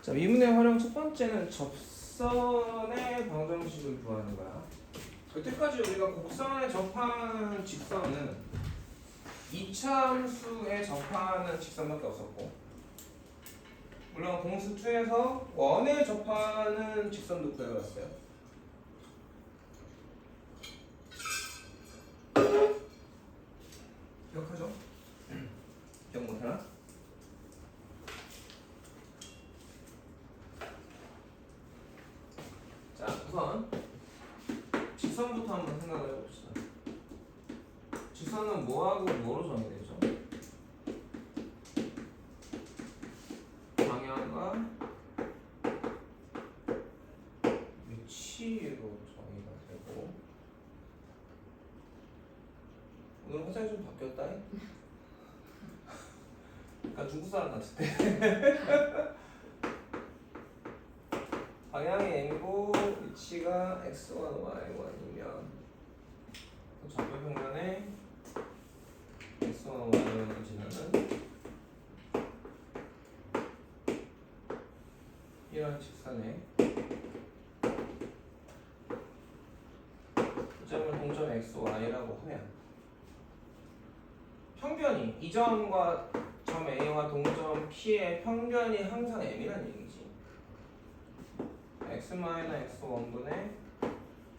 자, 미분의 활용 첫 번째는 접선의 방정식을 구하는 거야. 여태까지 우리가 곡선에 접하는 직선은 이차함수에 접하는 직선밖에 없었고, 물론 공수 2에서 원에 접하는 직선도 구해봤어요. 기억하죠? 기억 못하나? 자, 우선 직선부터 한번 생각을 해봅시다. 직선은 뭐하고 뭐로 정의되죠? 방향과 위치로 정의가 되고, 오늘 화장이 좀 바뀌었다. 약간 중국 사람 같은데. 방향이 n이고 위치가 x1, y1이면 좌표평면에 x1, y1을 지나는 이런 직선에 이 점을 동점 x, y라고 하면 평변이 이 점과 점 A와 동점 P의 평변이 항상 m이라는 얘기지. x-x1분의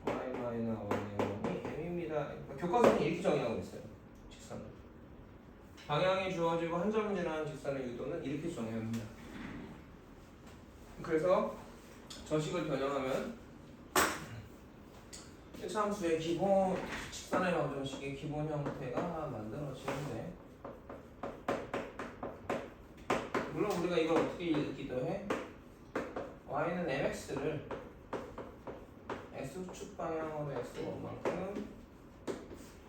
y-y1이 m입니다. 그러니까 교과서는 이렇게 정의하고 있어요. 직선은 방향이 주어지고 한 점을 지나는 직선의 유도는 이렇게 정의합니다. 그래서 저식을 변형하면 일차함수의 기본 직선의 방정식의 기본 형태가 만들어지는데, 물론 우리가 이걸 어떻게 읽기도 해? y는 mx를 x축 방향으로 x1만큼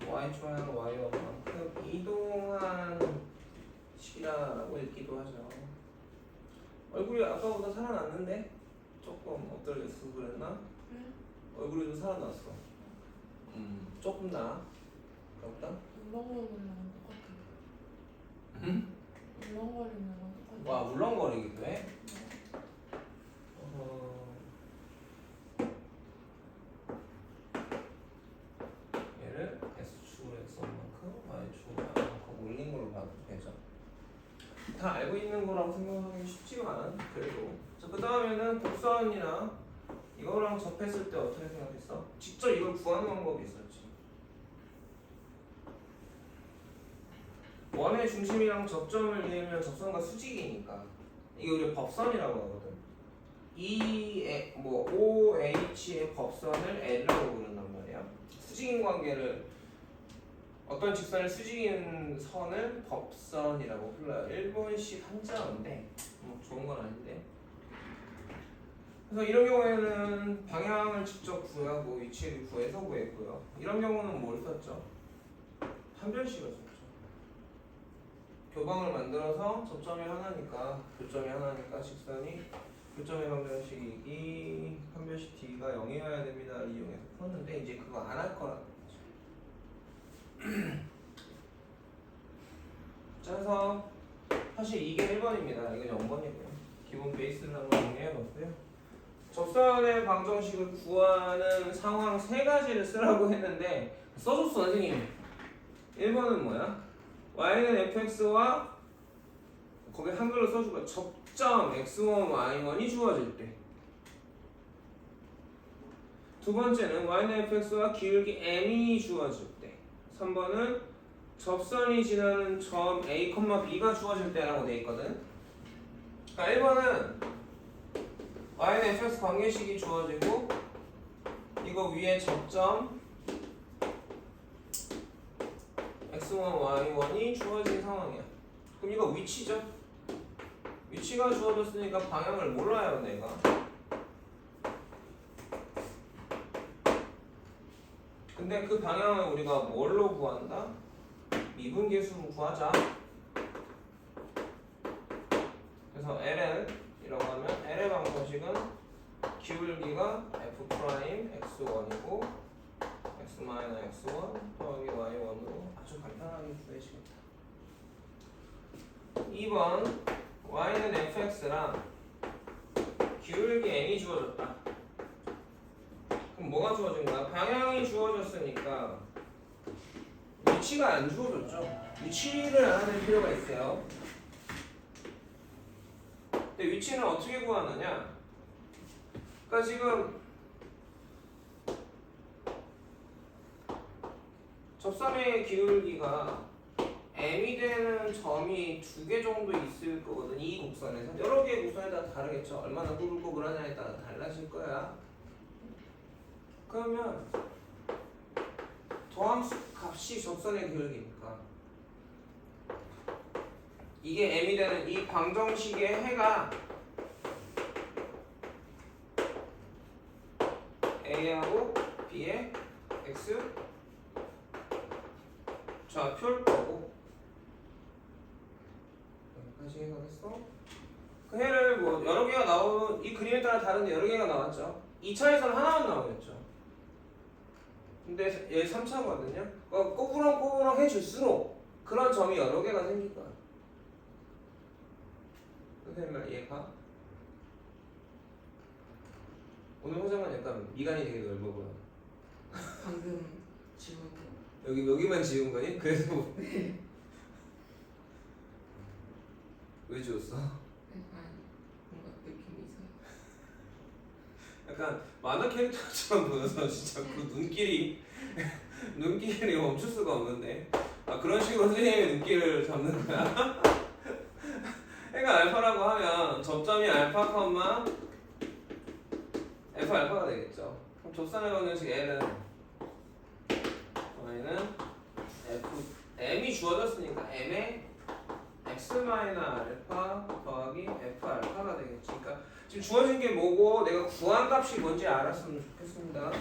y축 방향으로 y1만큼 이동한 식이라고 읽기도 하죠. 얼굴이 아까보다 살아났는데? 조금 엎드려졌어 그랬나? 응? 얼굴이 좀 살아났어. 조금 나아. 그렇다? 울렁거리는 거랑 똑같아. 응? 울렁거리는 거랑 똑같아. 와, 울렁거리기도 해? 얘를 S축으로 X만큼 Y축으로 Y만큼 올린 걸로 봐도 되죠. 다 알고 있는 거라고 생각하기 쉽지만 그래도. 자, 그 다음에는 곡선이나 이거랑 접했을 때 어떻게 생각했어? 직접 이걸 구하는 방법이 있었지. 원의 중심이랑 접점을 이으면 접선과 수직이니까 이게 우리 법선이라고 하거든. OH의 법선을 L라고 부른단 말이야. 수직인 관계를, 어떤 직선의 수직인 선을 법선이라고 불러요. 일본식 한자어인데 뭐 좋은 건 아닌데. 그래서 이런 경우에는 방향을 직접 구하고 위치를 구해서 구했고요. 이런 경우는 뭘 썼죠? 판별식을 썼죠. 교방을 만들어서 접점이 하나니까, 교점이 하나니까 직선이 교점의 방정식이 판별식 D가 0이어야 됩니다를 이용해서 풀었는데, 이제 그거 안 할 거라는 거죠. 그래서 사실 이게 1번입니다. 이건 0번이고요. 기본 베이스를 한번 정리해봤고요. 접선의 방정식을 구하는 상황 3가지를 쓰라고 했는데 써줬어 선생님. 1번은 뭐야? y는 fx와 거기 한글로 써주고 접점 x1, y1이 주어질 때. 두 번째는 y는 fx와 기울기 m이 주어질 때. 3번은 접선이 지나는 점 a, b가 주어질 때라고 돼 있거든. 그러니까 1번은 y는 fx 관계식이 주어지고 이거 위에 접점 x1, y1이 주어진 상황이야. 그럼 이거 위치죠? 위치가 주어졌으니까 방향을 몰라요 내가. 근데 그 방향을 우리가 뭘로 구한다? 미분계수로 구하자. 그래서 ln이라고 하면 l의 방정식은 기울기가 f' x1이고 x-x1 더하기 y1으로 아주 간단하게 구해지겠다. 2번 y는 fx랑 기울기 m이 주어졌다. 그럼 뭐가 주어진 거야? 방향이 주어졌으니까 위치가 안 주어졌죠. 위치를 알아낼 필요가 있어요. 근데 위치는 어떻게 구하느냐? 그러니까 지금 접선의 기울기가 m이 되는 점이 2개 정도 있을 거거든. 이 곡선에서 여러 개의 곡선에 따라 다르겠죠. 얼마나 꾸불꾸불하냐에 따라 달라질 거야. 그러면 도함수 값이 접선의 기울기니까 이게 m이 되는 이 방정식의 해가 a하고 b의 x 좌표일 거고. 여기까지 해가겠어? 그 해를 뭐 여러 개가 나오는 이 그림에 따라 다른데 여러 개가 나왔죠. 2차에서는 하나만 나오겠죠. 근데 얘 3차거든요. 꼬부렁꼬부렁 해줄수록 그런 점이 여러 개가 생길 거야. 선생님 말 이해가? 오늘 화장은 약간 미간이 되게 넓어 보여. 방금 지운 거. 여기만 지운 거니? 그래서 왜 지웠어? 약간 뭔가 느낌이 이상. 약간 만화 캐릭터처럼 보여서 진짜 그 눈길이 멈출 수가 없는데. 아 그런 식으로 선생님의 눈길을 잡는 거야? 해가 알파라고 하면 접점이 알파 컴마 F 알파가 되겠죠. 그럼 접선의 방정식 L은 y는 F M이 주어졌으니까 M의 X 마이너 알파 더하기 F 알파가 되겠지. 그러니까 지금 주어진 게 뭐고 내가 구한 값이 뭔지 알았으면 좋겠습니다.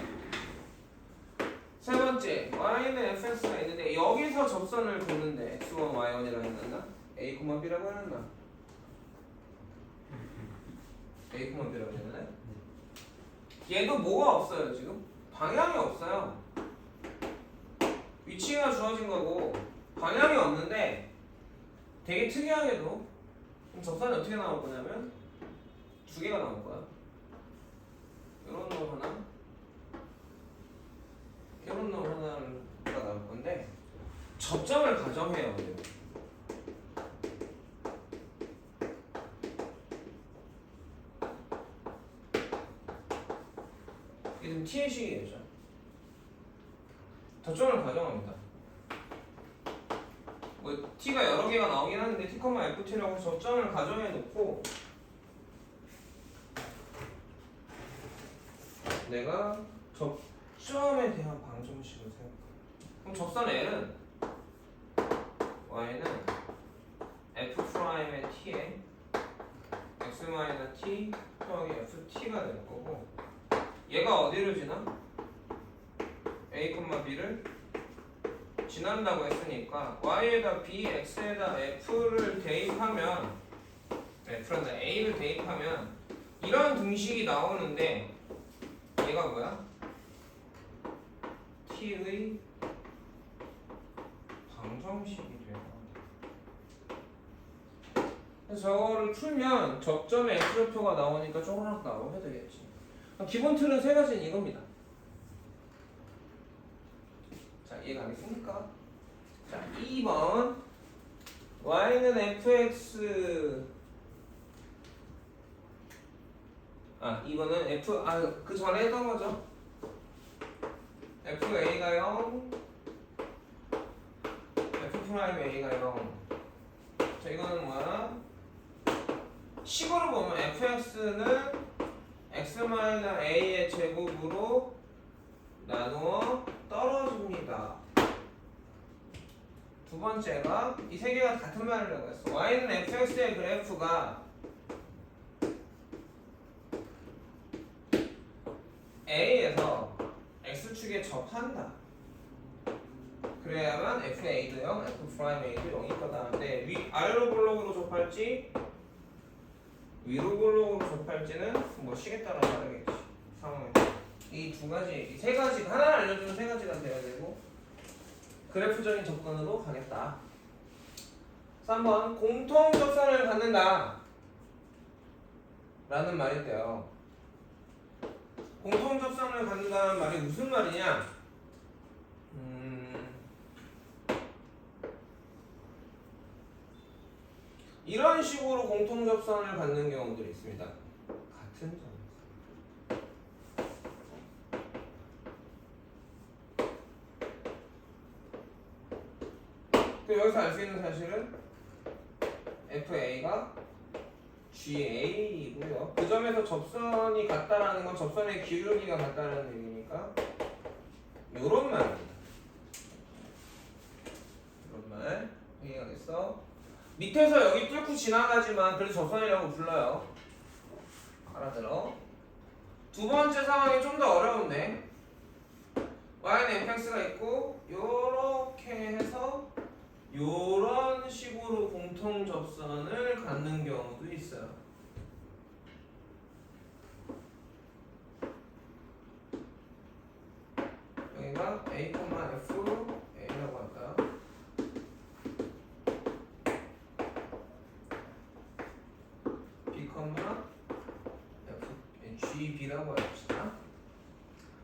세 번째, y는 fx가 있는데 여기서 접선을 긋는데 x1, y1이라고 했나? a, b라고 했나? a, b라고 했나? 얘도 뭐가 없어요 지금? 방향이 없어요. 위치가 주어진 거고 방향이 없는데 되게 특이하게도 그럼 접선이 어떻게 나올 거냐면 2개가 나올 거야. 이런 놈 하나, 이런 놈 하나가 나올 건데 접점을 가정해요. 이게 지금 t의 식이겠죠. 접점을 가정합니다. 뭐 t가 여러 개가 나오긴 하는데 t, ft라고 접점을 가정해 놓고 내가 접점에 대한 방정식을 세울 거야. 그럼 접선 L은 y는 f'의 t에 x-t 더하기 ft가 될 거고 얘가 어디를 지나? a, b를 지난다고 했으니까 y에다 b, x에다 f를 대입하면 f란다 a를 대입하면 이런 등식이 나오는데 얘가 뭐야? t의 방정식이 돼요. 그래서 저거를 풀면 접점의 x좌표가 나오니까 쪼그락 나오게 되겠지. 기본 틀은 세 가지는 이겁니다. 자, 이해가겠습니까? 자, 2번 y는 fx 2번은 그 전에 했던 거죠. fa가 0 f'a가 0. 자, 이거는 뭐야? 식으로 보면 fx는 x-a의 제곱으로 나누어 떨어집니다. 두 번째가 이 세 개가 같은 말을 하고 있어. y는 fx의 그래프가 a에서 x축에 접한다. 그래야만 fa도 0, f'a도 0일 거다. 근데 아래로 볼록으로 접할지 위로 볼록으로 접할지는 뭐 식에 따라 다르겠지. 상황에 이 두 가지, 이 세 가지 하나를 알려주면 세 가지가 돼야 되고 그래프적인 접근으로 가겠다. 3번 공통 접선을 갖는다 라는 말이 돼요. 공통 접선을 갖는다는 말이 무슨 말이냐? 이런 식으로 공통 접선을 갖는 경우들이 있습니다. 같은 점. 여기서 알 수 있는 사실은 FA가 GA이고요. 그 점에서 접선이 같다라는 건 접선의 기울기가 같다는 얘기니까 요런 말입니다. 이런 말 이해하겠어? 밑에서 여기 뚫고 지나가지만 그래도 접선이라고 불러요. 알아들어? 두 번째 상황이 좀 더 어려운데 y는 fx가 있고 요렇게 해서 요런 식으로 공통 접선을 갖는 경우도 있어요. 여기가 a, f, a라고 할까요? b, f, g, b라고 해봅시다.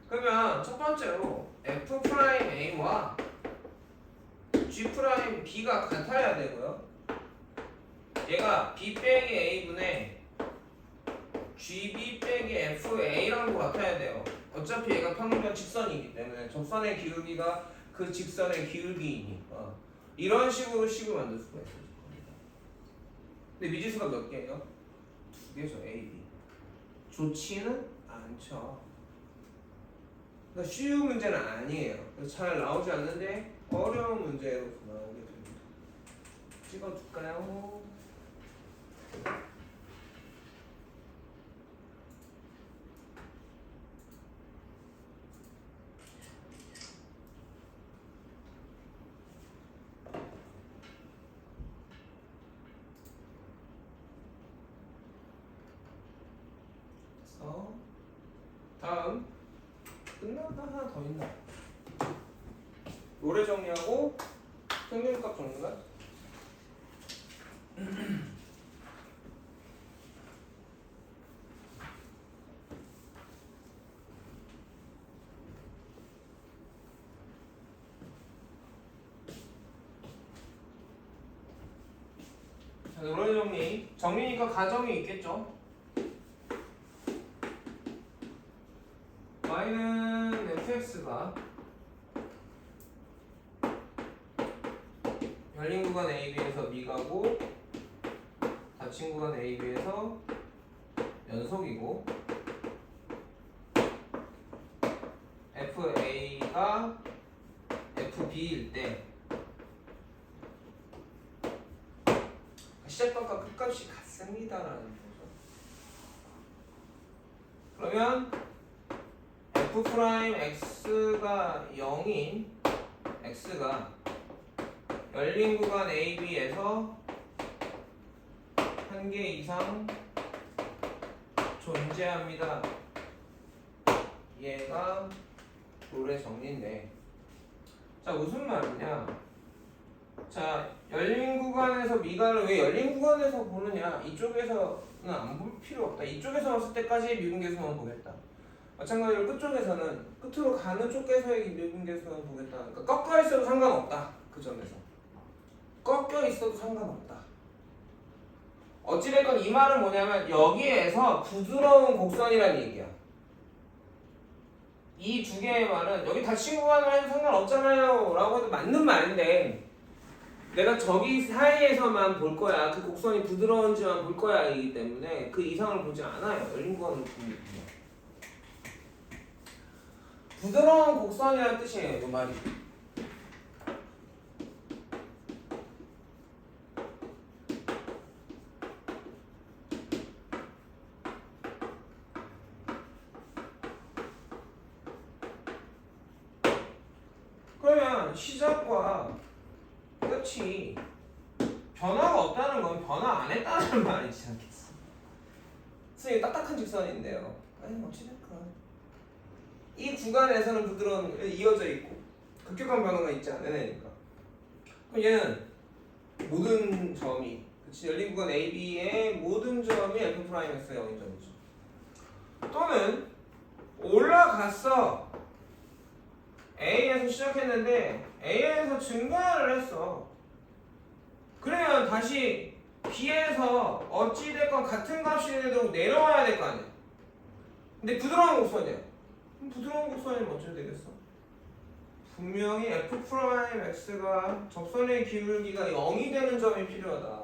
그러면 첫 번째로 f'a와 G'B가 같아야 되고요. 얘가 B 빼기 A분의 GB 빼기 FA랑도 같아야 돼요. 어차피 얘가 평면 직선이기 때문에 접선의 기울기가 그 직선의 기울기이니까 이런 식으로 식을 만들 수가 있을 겁니다. 근데 미지수가 몇 개예요? 두 개죠. A, B. 좋지는 않죠. 그러니까 쉬운 문제는 아니에요. 잘 나오지 않는데 어려운 문제로 나오게 됩니다. 찍어줄까요? 됐어. 다음 끝났나? 하나 더 있나? 노래 정리하고 평균값 정리가? 자, 노래 정리. 정리니까 가정이 있겠죠? y는 fx가 열린 구간 AB에서 미가고 닫힌 구간 AB에서 연속이고 FA가 FB일 때 시작값과 끝값이 같습니다라는 거죠. 그러면 F'X가 0인 X가 열린 구간 AB에서 한 개 이상 존재합니다. 얘가 롤의 정리인데, 자 무슨 말이냐? 자 열린 구간에서 미가를 왜 열린 구간에서 보느냐? 이쪽에서는 안 볼 필요 없다. 이쪽에서 왔을 때까지 미분계수만 보겠다. 마찬가지로 끝쪽에서는 끝으로 가는 쪽에서의 미분계수만 보겠다. 그러니까 꺾여 있어도 상관없다. 그 점에서 꺾여 있어도 상관없다. 어찌됐건 이 말은 뭐냐면 여기에서 부드러운 곡선이라는 얘기야. 이 두 개의 말은 여기 닫힌 구간을 해도 상관없잖아요 라고 해도 맞는 말인데 내가 저기 사이에서만 볼 거야. 그 곡선이 부드러운지만 볼 거야 이기 때문에 그 이상을 보지 않아요. 열린 구간을 봅니다. 부드러운 곡선이라는 뜻이에요. 이 말이. 그러면 시작과 끝이 변화가 없다는 건 변화 안 했다는 말이지 않겠어? 선생님 딱딱한 직선인데요. 아니 어찌됐건 이 구간에서는 부드러운 이어져 있고 급격한 변화가 있지 않은 애니까. 그럼 얘는 모든 점이 그치 열린 구간 AB의 모든 점이 F'X의 0인 점이죠. 또는 올라갔어. A에서 시작했는데 A에서 증가를 했어. 그러면 다시 B에서 어찌됐건 같은 값이 되도록 내려와야 될 거 아니야. 근데 부드러운 곡선이야. 그럼 부드러운 곡선이면 어찌 되겠어? 분명히 F'X가 접선의 기울기가 0이 되는 점이 필요하다.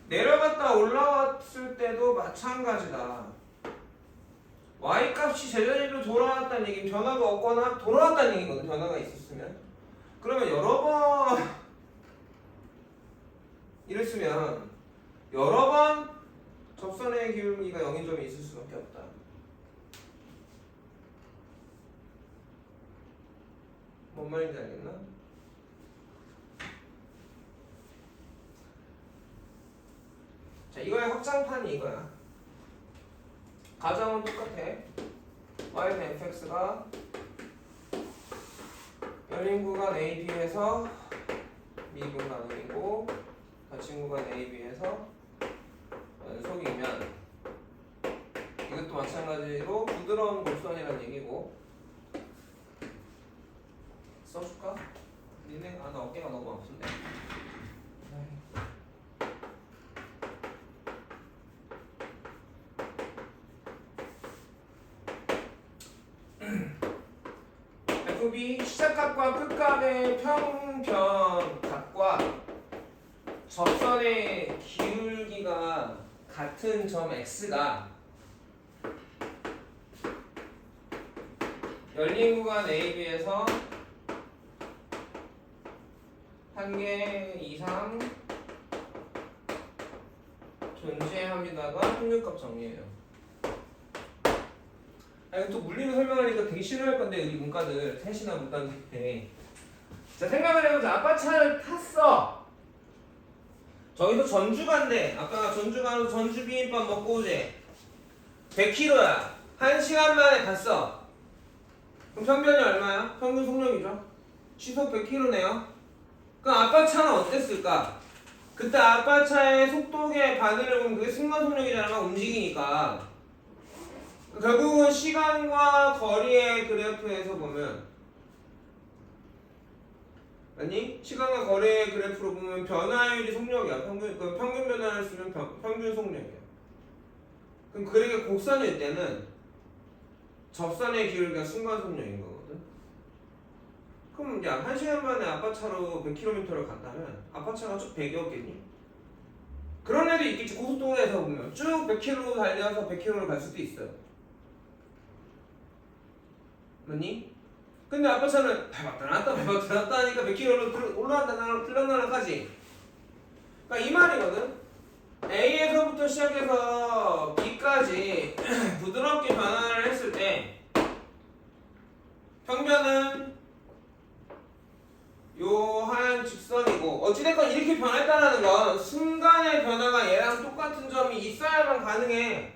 내려갔다 올라왔을 때도 마찬가지다. Y값이 제자리로 돌아왔다는 얘기는 변화가 없거나 돌아왔다는 얘기거든. 변화가 있었으면. 그러면 여러 번 이랬으면 여러 번 접선의 기울기가 0인 점이 있을 수밖에 없다. 뭔 말인지 알겠나? 자, 이거의 확장판이 이거야. 가정은 똑같아. y는 fx가 열린 구간 AB에서 미분 가능이고 닫힌 구간 AB에서 연속이면 이것도 마찬가지로 부드러운 곡선이라는 얘기고. 써줄까? 니네 나 어깨가 너무 아픈데. FB 시작값과 끝값의 평변값과 접선의 기울기가 같은 점 X가 열린 구간 AB에서 한 개 이상 존재합니다가 확률값 정리예요. 이거 또 물리로 설명하니까 되게 싫어할 건데 우리 문과들 셋이나 문과인데. 자, 생각을 해보자. 아빠 차를 탔어. 저기서 전주 간대. 아까 전주 가서 전주 비빔밥 먹고 오지. 100km야. 1시간 만에 갔어. 그럼 평균이 얼마야? 평균 속력이죠. 시속 100km네요. 그럼 아빠 차는 어땠을까? 그때 아빠 차의 속도계 바늘을 보면 그게 순간속력이잖아. 막 움직이니까. 결국은 시간과 거리의 그래프에서 보면, 아니 시간과 거리의 그래프로 보면 변화율이 속력이야. 평균 변화를 쓰면 평균 속력이야. 그럼 그렇게 곡선일 때는 접선의 기울기가 순간 속력인 거거든. 그럼 야, 1시간 만에 아빠 차로 100km를 갔다면 아빠 차가 쭉 100이었겠니? 그런 애도 있겠지. 고속도로에서 보면 쭉 100km 달려서 100km를 갈 수도 있어요. 맞니? 근데 아빠 차는 밟았다 놨다 하니까 100km로 올라간다 들락날락 하지. 그러니까 이 말이거든. A에서부터 시작해서 B까지 부드럽게 변화를 했을 때 평면은 요 하얀 직선이고, 어찌됐건 이렇게 변했다는 건 순간의 변화가 얘랑 똑같은 점이 있어야만 가능해.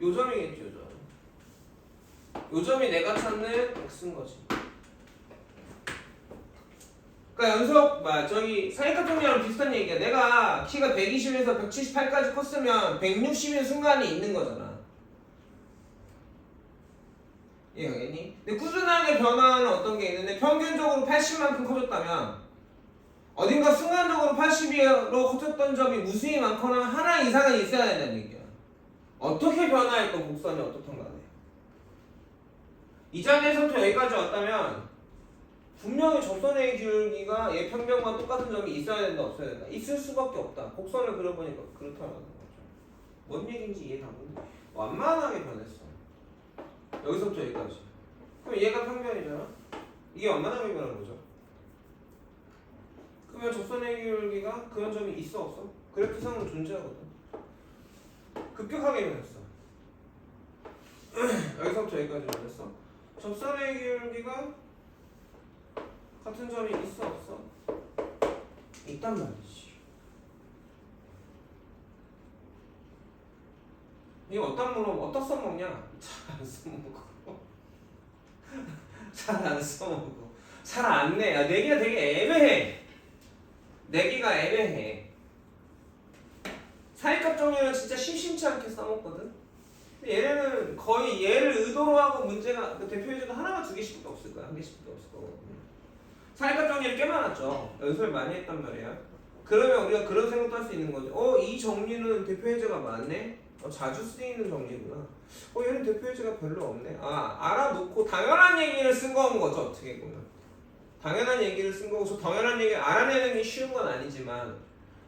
요 점이겠죠, 요 점. 요 점이 내가 찾는 x인 거지. 그러니까 저기 사이카통이랑 비슷한 얘기야. 내가 키가 120에서 178까지 컸으면 160인 순간이 있는 거잖아. 이해가겠니? 근데 꾸준하게 변화하는 어떤 게 있는데 평균적으로 80만큼 커졌다면 어딘가 순간적으로 80으로 커졌던 점이 무수히 많거나 하나 이상은 있어야 된다는 얘기야. 어떻게 변화했건 곡선이 어떻든 간에. 이 자리에서부터 여기까지 왔다면 분명히 접선의 기울기가 얘 평면과 똑같은 점이 있어야 된다 없어야 된다. 있을 수밖에 없다. 곡선을 그려보니까 그렇다는 거죠. 뭔 얘기인지 이해 다 못해. 완만하게 변했어. 여기서부터 여기까지. 그럼 얘가 평면이잖아. 이게 완만하게 변한 거죠. 그러면 접선의 기울기가 그런 점이 있어 없어? 그래프상으로 존재하거든. 급격하게 변했어. 여기서부터 여기까지 변했어. 접선의 기울기가 같은 점이 있어 없어? 있단 말이지. 이거 어디다 써먹냐? 잘 안 써먹어. 잘 안 써먹어. 잘 안 내. 야, 내기가 되게 애매해. 내기가 애매해. 사이값 정리는 진짜 심심치 않게 써먹거든. 근데 얘네는 거의 얘를 의도로 하고 문제가 그 대표 예제도 하나가 두 개씩도 없을 거야. 한 개씩도 없을 거고. 사이값 정리를 꽤 많았죠. 연습을 많이 했단 말이야. 그러면 우리가 그런 생각도 할 수 있는 거죠. 이 정리는 대표 예제가 많네. 자주 쓰이는 정리구나. 얘는 대표 예제가 별로 없네. 알아놓고 당연한 얘기를 쓴 거인 거죠. 어떻게 보면. 당연한 얘기를 쓴 거고, 저 당연한 얘기를 알아내는 게 쉬운 건 아니지만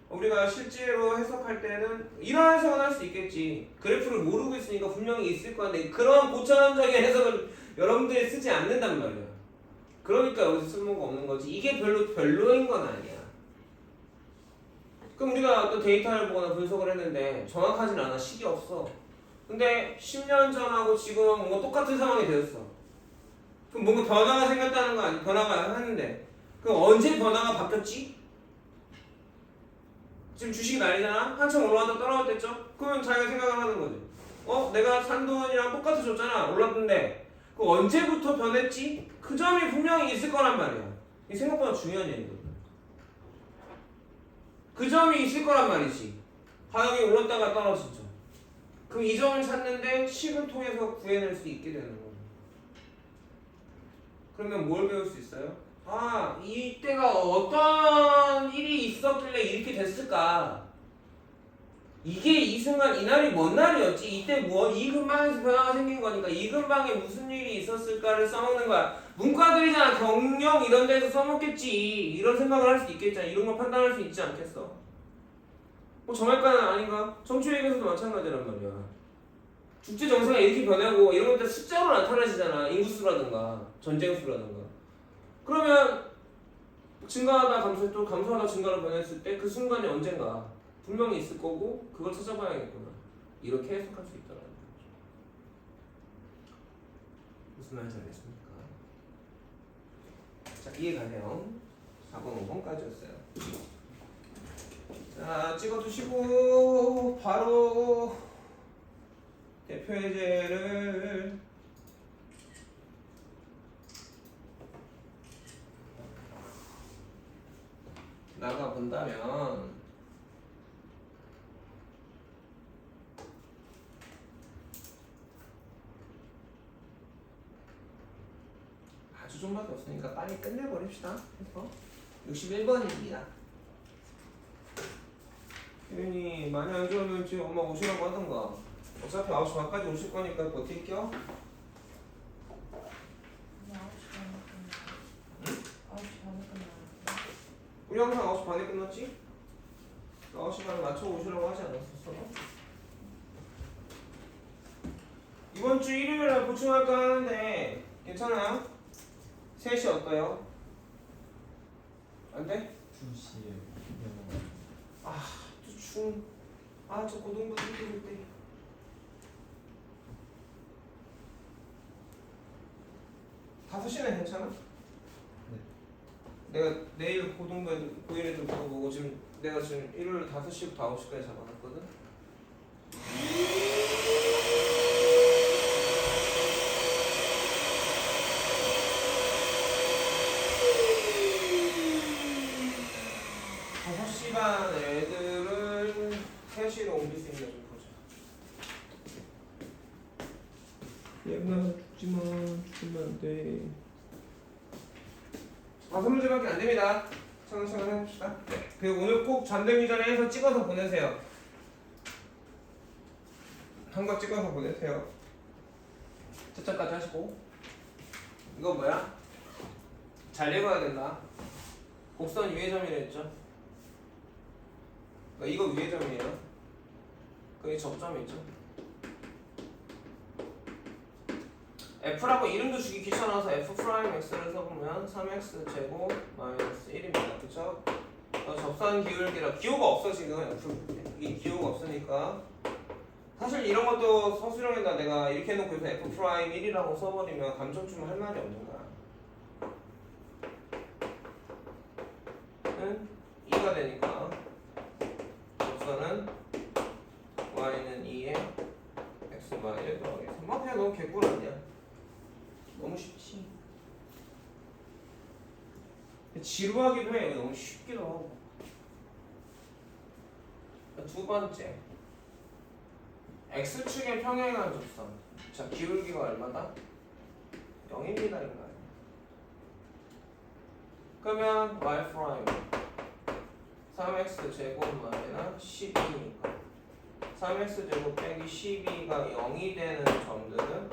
우리가 실제로 해석할 때는 이런 해석은 할 수 있겠지. 그래프를 모르고 있으니까 분명히 있을 건데 그런 고차원적인 해석을 여러분들이 쓰지 않는단 말이야. 그러니까 여기서 쓸모가 없는 거지. 이게 별로인 건 아니야. 그럼 우리가 어떤 데이터를 보거나 분석을 했는데 정확하진 않아. 식이 없어. 근데 10년 전하고 지금은 뭔가 똑같은 상황이 되었어. 그럼 뭔가 변화가 생겼다는 거 아니야? 변화가 하는데 그럼 언제 변화가 바뀌었지? 지금 주식이 난리잖아? 한참 올라왔다 떨어질 때죠? 그러면 자기가 생각을 하는 거지. 내가 산 돈이랑 똑같아졌잖아. 올랐는데 그 언제부터 변했지? 그 점이 분명히 있을 거란 말이야. 이게 생각보다 중요한 얘기거든. 그 점이 있을 거란 말이지. 가격이 올랐다가 떨어지죠. 그럼 이 점을 찾는데 식을 통해서 구해낼 수 있게 되는 거예요. 그러면 뭘 배울 수 있어요? 이때가 어떤 일이 있었길래 이렇게 됐을까? 이게 이 순간 이날이 뭔 날이었지? 이때 이 근방에서 변화가 생긴 거니까 이 근방에 무슨 일이 있었을까를 써먹는 거야. 문과들이잖아. 경영 이런 데서 써먹겠지. 이런 생각을 할 수 있겠잖아. 이런 걸 판단할 수 있지 않겠어? 정할까는 아닌가? 정치회계에서도 마찬가지란 말이야. 국제 정세가 이렇게 변하고 이런 것들 숫자로 나타나지잖아. 인구수라든가 전쟁수라든가. 그러면 증가하다 감소, 감소하다 증가로 변했을 때 그 순간이 언젠가 분명히 있을 거고 그걸 찾아봐야겠구나. 이렇게 해석할 수 있다는 거죠. 무슨 말인지 알겠습니까? 자, 이해가네요. 4번, 5번까지였어요. 자, 찍어두시고 바로 대표 예제를 나가본다면 아주 좀밖에 없으니까 빨리 끝내버립시다. 그래서 61번입니다. 혜윤이 많이 안 좋으면 지금 엄마 오시라고 하던가. 어차피 9시 반까지 오실 거니까 버틸게요. 근데 9시 반에 끝나. 9시 반에 끝나. 우리 항상 9시 반에 끝났지? 9시 반에 맞춰 오시라고 하지 않았었어? 이번 주 일요일 날 보충할까 하는데 괜찮아요? 3시 어때요? 안 돼? 2시에 저 고등부 힘들 때. 다섯 시는 괜찮아? 네. 내가 내일 고등부 애들 물어보고 내가 지금 일요일 5시부터 9시까지 잡아놨거든? 반 애들을 3시로 옮길 수 있나 좀 보자. 얘나 죽지만 안 돼. 5문제밖에 안 됩니다. 차근차근 해봅시다. 그리고 오늘 꼭 잠들기 전에 해서 찍어서 보내세요. 한 거 찍어서 보내세요. 채점까지 하시고. 이거 뭐야? 잘 읽어야 된다. 곡선 위의 점이라 했죠? 이거 위의 점이에요. 그게 접점이 있죠. F라고 이름도 주기 귀찮아서 F'X를 써보면 3X 제곱 마이너스 1입니다. 그쵸? 접선 기울기라 기호가 없어 지금 F 이게 기호가 없으니까 사실 이런 것도 서술형에다 내가 이렇게 해놓고 여기서 F'1이라고 써버리면 감점쯤 할 말이 없는 거야. 는 2가 되니까 접선은 y는 2에 x가 1 더하기 3. 그냥 너무 개꿀 아니야? 너무 쉽지. 지루하기도 해. 너무 쉽기도 하고. 두 번째 x축의 평행한 접선. 자, 기울기가 얼마다? 0입니다. 인가요? 그러면 y 프라임 3x 제곱 마이너스 12니까 3x 제곱 빼기 12가 0이 되는 점들은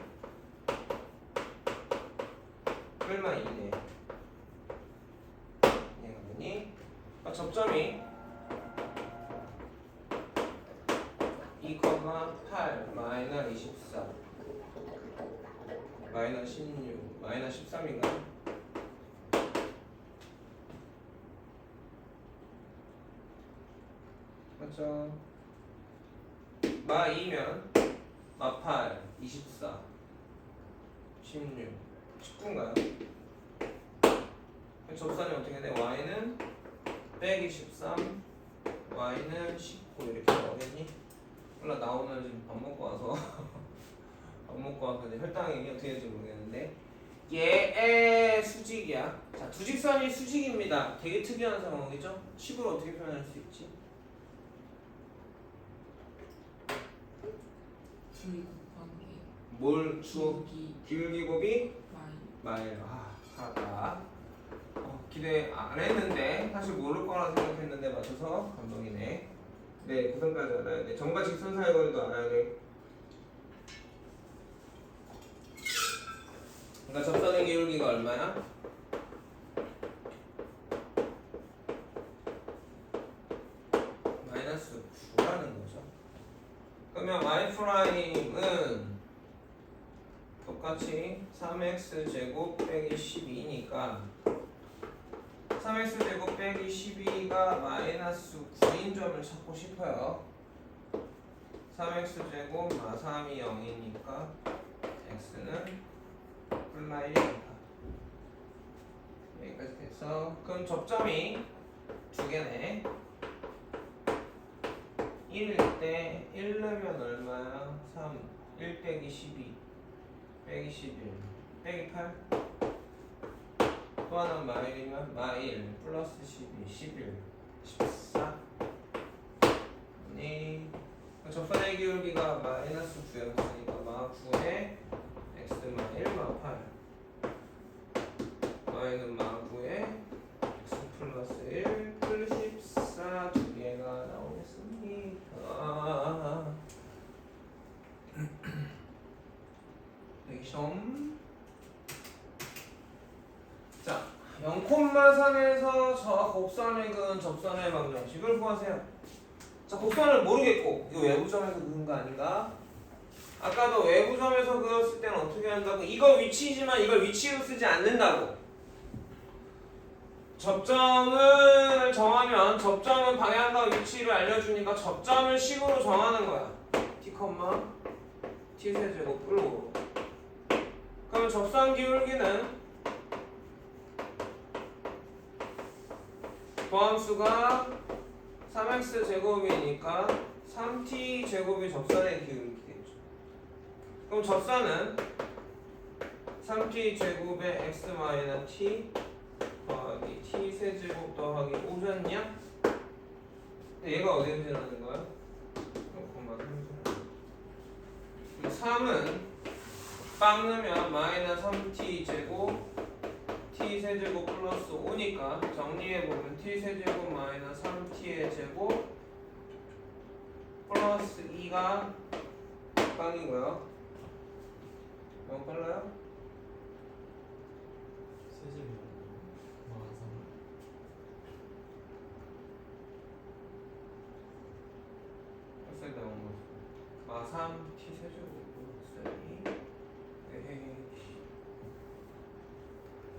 끌만 있네. 이해가 되니? 접점이 2,8 마이너스 24 마이너스 16 마이너스 13인가요? 맞죠? 마 2면 마 8 24 16 19인가요? 접선이 어떻게 돼? y는 빼기 13 y는 19 이렇게 나오겠니? 몰라 나오면 지금 밥 먹고 와서 밥 먹고 와서 이제 혈당이 어떻게 될지 모르겠는데 얘의 수직이야. 자, 두 직선이 수직입니다. 되게 특이한 상황이죠? 식으로 어떻게 표현할 수 있지? 둘이 곱하기 뭘 주어 기울기 곱이 마이 마일. 아, 살았다. 기대 안 했는데 사실 모를 거라 생각했는데 맞춰서 감동이네. 네, 구선까지 알아야 돼. 정과 직선 사이 거리도 알아야 돼. 그러니까 접선의 기울기가 얼마야? 마이너스 9라는 거죠. 그러면 y 프라임은 똑같이 3x 제곱 빼기 12니까 3x 제곱 빼기 12가 마이너스 9인 점을 찾고 싶어요. 3x 제곱 마3이 0이니까 x는 플라 1이니까 여기까지 돼서 그럼 접점이 두 개네. 1일 때 1 넣으면 얼마야? 3 1 빼기 12 빼기 11 빼기 8 또 하나는 마일이면 마일 플러스 12 11 14 아니 접선의 기울기가 마이너스 9였으니까 마 9에 x 마일 마 8 y는 마 9에 x 플러스 1 플러스 14 두 개가 나오겠습니다. 시험. 자, 0,3에서 저 곡선을 그은 접선의 방정식을 구하세요. 자, 곡선을 모르겠고 이거 외부점에서 그은 거 아닌가? 아까도 외부점에서 그었을 때는 어떻게 한다고? 이거 위치이지만 이걸 위치로 쓰지 않는다고. 접점을 정하면 접점은 방향과 위치를 알려주니까 접점을 식으로 정하는 거야. t, t 세제곱 플로. 그럼 접선 기울기는 도함수가 3x 제곱이니까 3t 제곱이 접선의 기울기겠죠. 그럼 접선은 3t 제곱의 x 마이너스 t 더하기 t 세제곱 더하기 5잖냐? 얘가 어디에 지나는 거야? 3은 빵 넣으면 마이너스 3t 제곱 t 세제곱 플러스 5니까 정리해보면 t 세제곱 마이너스 3t의 제곱 플러스 2가 빵이고요. 너무 빨라요? 세제곱 마삼 햇살 나온 거. 마3 t 세제곱 플러스 2. 에헤이.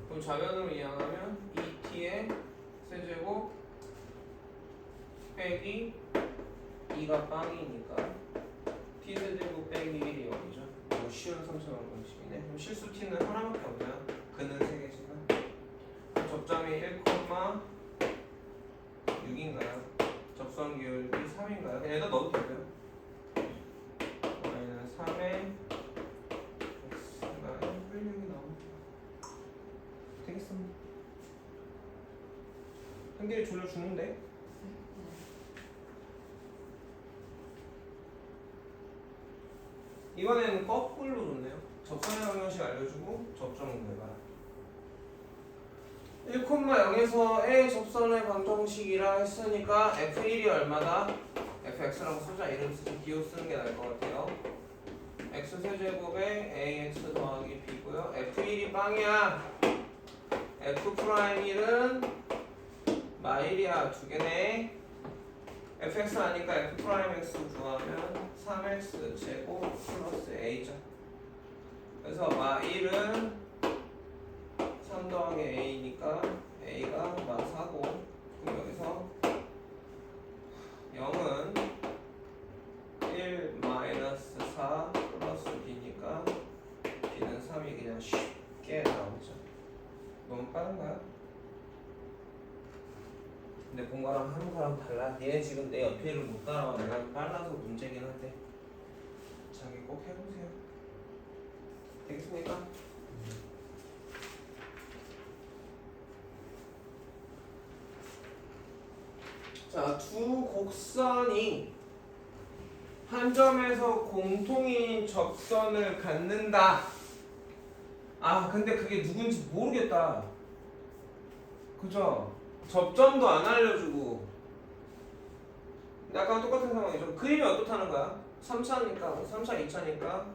그럼 좌변으로 이항하면 2t의 세제곱 빼기 2가 빵이니까 t 세제곱 빼기 1이 0이죠. 이거 쉬운 3차원 공식이네. 그럼 실수 t는 하나밖에 없잖아. 그는 3개지만 접점이 1,6인가요? 접선 기울기 3인가요? 그냥 여기다 넣어도 되고요. 마이너스 3에 x가 1,6이 나오면 되겠습니다. 한 개를 졸려주는데 이번에는 거꾸로 줬네요. 접선의 방정식 알려주고 접점은 구해봐라. 1,0에서 A 접선의 방정식이라 했으니까 F1이 얼마다? fx라고 쓰자. 이름 쓰지 비호 쓰는 게 나을 것 같아요. x 세제곱에 ax 더하기 b고요. f1이 빵이야. f'1은 마일이야. 두 개네. fx 아니까 f'(x) 구하면 3x 제곱 플러스 a죠. 그래서 마일은 3 더하기 a니까 a가 마 4고, 그럼 여기서 0은 1 마이너스 4 플러스 b니까 b는 3이 그냥 쉽게 나오죠. 너무 빠른가요? 근데 본 거랑 하는 거랑 달라. 얘 지금 내 옆에를 못 따라와. 내가 빨라서 문제긴 한데 자기 꼭 해보세요. 되겠습니까? 자, 두 곡선이 한 점에서 공통인 접선을 갖는다. 아, 근데 그게 누군지 모르겠다. 그죠? 접점도 안 알려주고. 근데 아까랑 똑같은 상황이죠. 그림이 어떻다는 거야? 3차니까, 3차 2차니까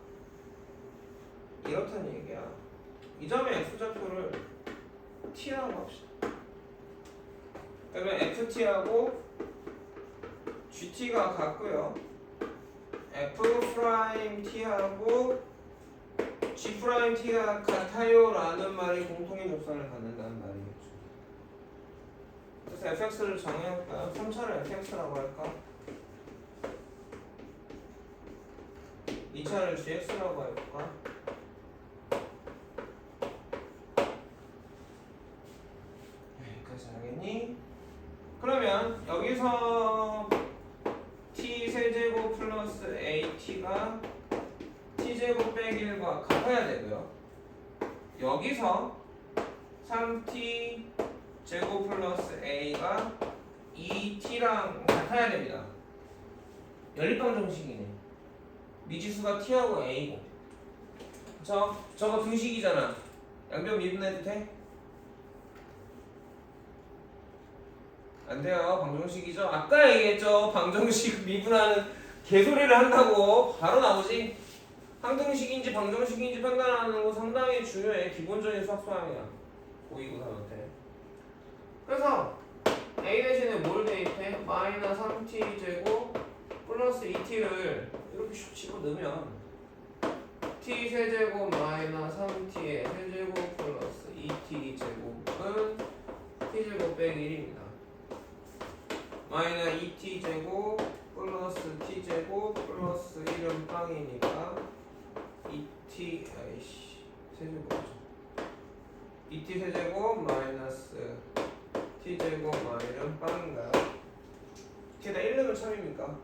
이렇다는 얘기야. 이 점의 X좌표를 T라고 합시다. 그러면 FT하고 GT가 같고요. F'T하고 G'T가 같아요 라는 말이 공통인 접선을 갖는다는 말이겠죠. 그래서 fx를 정해볼까요? 3차를 fx라고 할까? 2차를 gx라고 해볼까? 여기까지 하겠니? 그러면 여기서 t 세제곱 플러스 at가 t제곱 빼기 1과 같아야 되고요. 여기서 3t 제곱 플러스 a가 2t랑 같아야 됩니다. 연립방정식이네. 미지수가 t하고 a고. 저거 두 식이잖아. 양변 미분해도 돼? 안 돼요. 방정식이죠. 아까 얘기했죠. 방정식 미분하는 개소리를 한다고 바로 나오지. 항등식인지 방정식인지 판단하는 거 상당히 중요해. 기본적인 수학 소양이야. 고이고사한테. 그래서 a 대신에 뭘 대입해? 마이너스 3t 제곱 플러스 2t를 이렇게 슉 집어넣으면 t 세제곱 마이너스 3t의 세제곱 플러스 2t 제곱은 t 제곱 빼기 1입니다. 마이너스 2t 제곱 플러스 t 제곱 플러스 1은 빵이니까 2t 아이씨 세제곱이죠. 2t 세제곱 마이너스 t제곱 마이너스 빵인가요? 뒤에다 1넣으면 참입니까?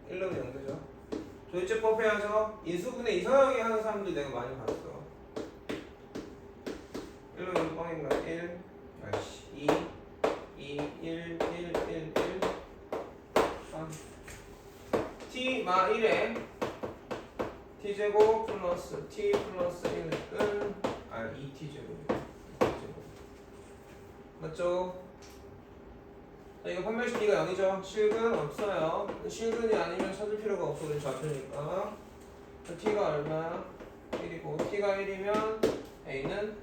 1넣으면 0되죠? 조이제법 해야죠? 인수분해 이상하게 하는 사람들 내가 많이 봤어. 1넣으면 빵인가? 1 아이씨 2 1 1 1 3 t 마 1에 t제곱 플러스 t 플러스 1은 2t 제곱이에요. 맞죠? 자, 이거 판별식 D가 0이죠? 실근 없어요. 실근이 아니면 찾을 필요가 없어. 우리 좌표니까. T가 얼마야? 1이고 T가 1이면 A는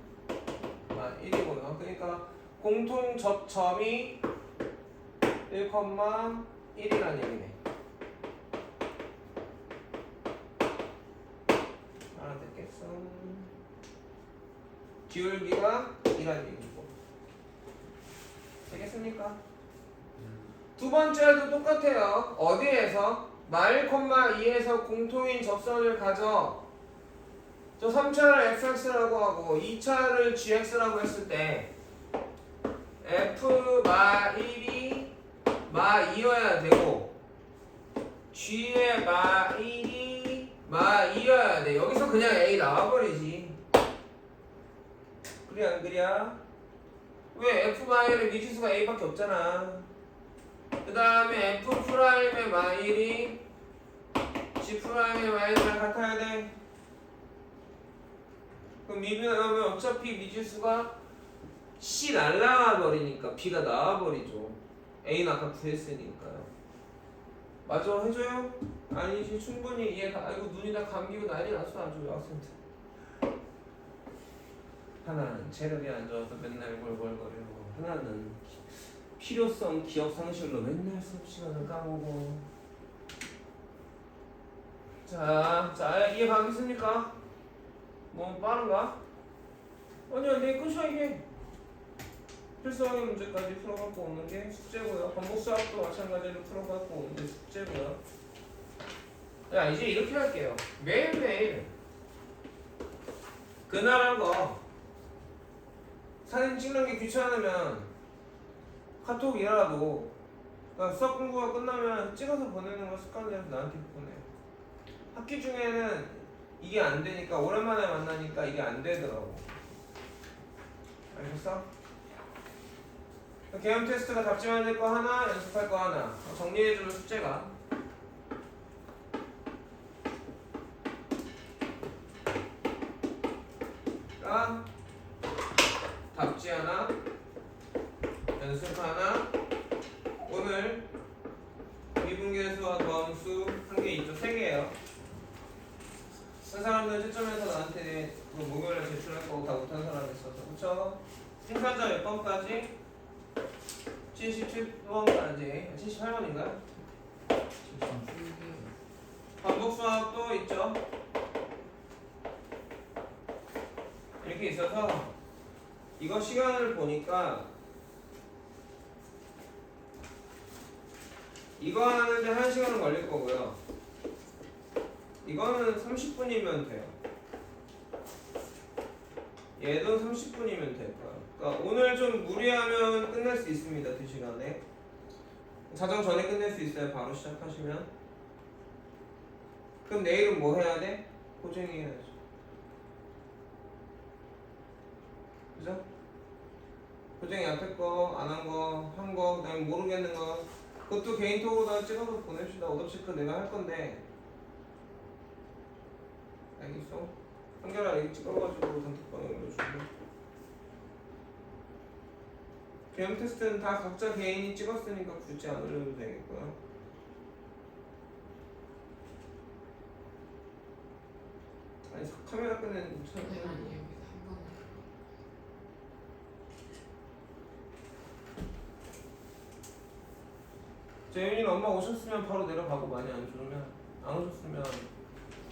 1이고요. 그러니까 공통 접점이 1,1이라는 얘기네. 알아듣겠어? 기울기가 2라는 얘기고. 되겠습니까? 두 번째도 똑같아요. 어디에서? 마 1,2에서 공통인 접선을 가져. 저 3차를 fx라고 하고 2차를 gx라고 했을 때 f 마 1이 마 2여야 되고 g의 마 1이 마 2여야 돼. 여기서 그냥 a 나와버리지. 그래 안 그래? 왜 f 마 1의 미지수가 a밖에 없잖아. 그 다음에 f 프라임의 마 1이 C 프라임의 y랑 같아야 돼. 그럼 미분 하면 어차피 미지수가 C 날라가 버리니까 B가 나와 버리죠. A는 아까 구했으니까요. 맞아, 해줘요? 아니지, 충분히 이해가. 아이고 눈이 다 감기고 난리 났어 아주 학생들. 하나는 체력이 안 좋아서 맨날 골골거리고, 하나는 필요성 기억 상실로 맨날 수업 시간을 까먹고. 자 이해 가겠습니까? 뭐 빠른가? 아니야, 내 끝이야 이게. 필수학의 문제까지 풀어갖고 오는 게 숙제고요. 반복 수학도 마찬가지로 풀어갖고 오는 게 숙제고요. 자, 이제 이렇게 할게요. 매일매일 그날한 사진 찍는 게 귀찮으면 카톡이라도, 그러니까 수학 공부가 끝나면 찍어서 보내는 걸 습관대로 나한테 보내요. 학기 중에는 이게 안 되니까, 오랜만에 만나니까 이게 안 되더라고. 알겠어? 개념 테스트가 답지 만들 거 하나, 연습할 거 하나. 정리해주는 숙제가 답지 하나, 연습 하나, 오늘 미분계수와 도함수 한 개 있죠? 3개예요. 한 사람들 채점해서 나한테 그 목요일에 제출할 거고 다 못한 사람이 있어서, 그쵸? 생산자 몇 번까지? 77번까지. 78번인가요? 반복 수학도 있죠? 이렇게 있어서 이거 시간을 보니까 이거 하는데 1시간은 걸릴 거고요. 이거는 30분이면 돼요. 얘도 30분이면 될 거예요. 그러니까 오늘 좀 무리하면 끝낼 수 있습니다. 2시간에. 자정 전에 끝낼 수 있어요. 바로 시작하시면. 그럼 내일은 뭐 해야 돼? 고쟁이 해야죠. 그죠? 고쟁이 앞에 거, 안 한 거, 한 거, 그다음에 모르겠는 거, 그것도 개인톡으로 찍어서 보냅시다. 오답체크 내가 할 건데. 알겠어? 한결아 이거 찍어가지고 단톡방에 올려주고. 개념 테스트는 다 각자 개인이 찍었으니까 굳이 안 올려도 되겠고요. 아니 카메라 끄는 아니 여기서 한 번에. 재윤이는 엄마 오셨으면 바로 내려가고, 많이 안 좋으면, 안 오셨으면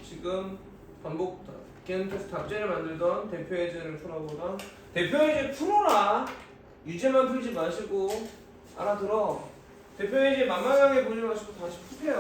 지금 반복 개념 테스트 답제를 만들던 대표 예제를 풀어보던. 대표 예제 풀어라. 유제만 풀지 마시고, 알아들어. 대표 예제 만만하게 보지 마시고 다시 푸세요.